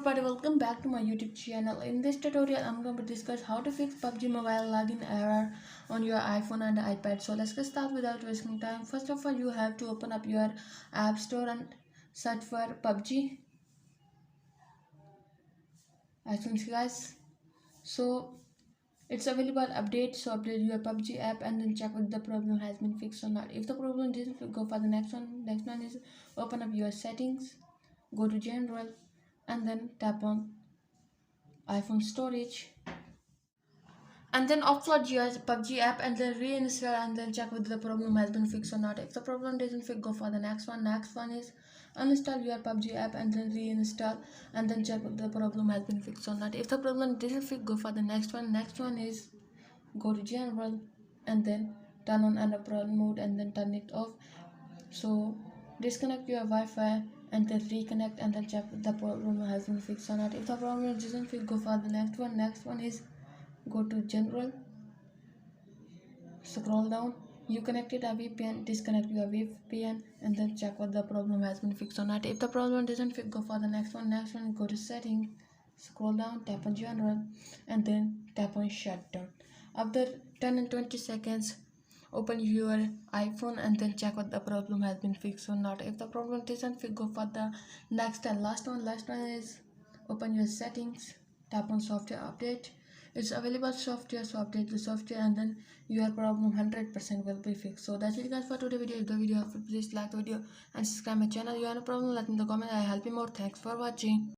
everybody, welcome back to my YouTube channel. In this tutorial I'm going to discuss how to fix PUBG mobile login error on your iPhone and iPad. So let's get started without wasting time. First of all, you have to open up your app store and search for PUBG. As you can see, guys, so it's available. Update, so update your PUBG app and then check if the problem has been fixed or not. If the problem didn't, go for the next one. Next one is open up your settings, go to general and then tap on iPhone storage and then upload your PUBG app and then reinstall and then check whether the problem has been fixed or not. If the problem doesn't fix, go for the next one. Next one is uninstall your PUBG app and then reinstall and then check whether the problem has been fixed or not. If the problem didn't fix, go for the next one. Next one is go to general and then turn on airplane mode and then turn it off. So disconnect your Wi-Fi and then reconnect and then check if the problem has been fixed or not. If the problem doesn't fix, go for the next one. Next one is go to general, scroll down, you connected a VPN, disconnect your VPN and then check what the problem has been fixed or not. If the problem doesn't fix, go for the next one. Next one, go to settings, scroll down, tap on general and then tap on shutdown. After 10 and 20 seconds, open your iPhone and then check what the problem has been fixed or not. If the problem doesn't fix, go for the next and last one. Last one is open your settings, tap on software update. It's available software, so update the software and then your problem 100% will be fixed. So that's it, guys, for today's video. If the video helpful, please like the video and subscribe my channel. If you have a problem, let me know in the comment. I help you more. Thanks for watching.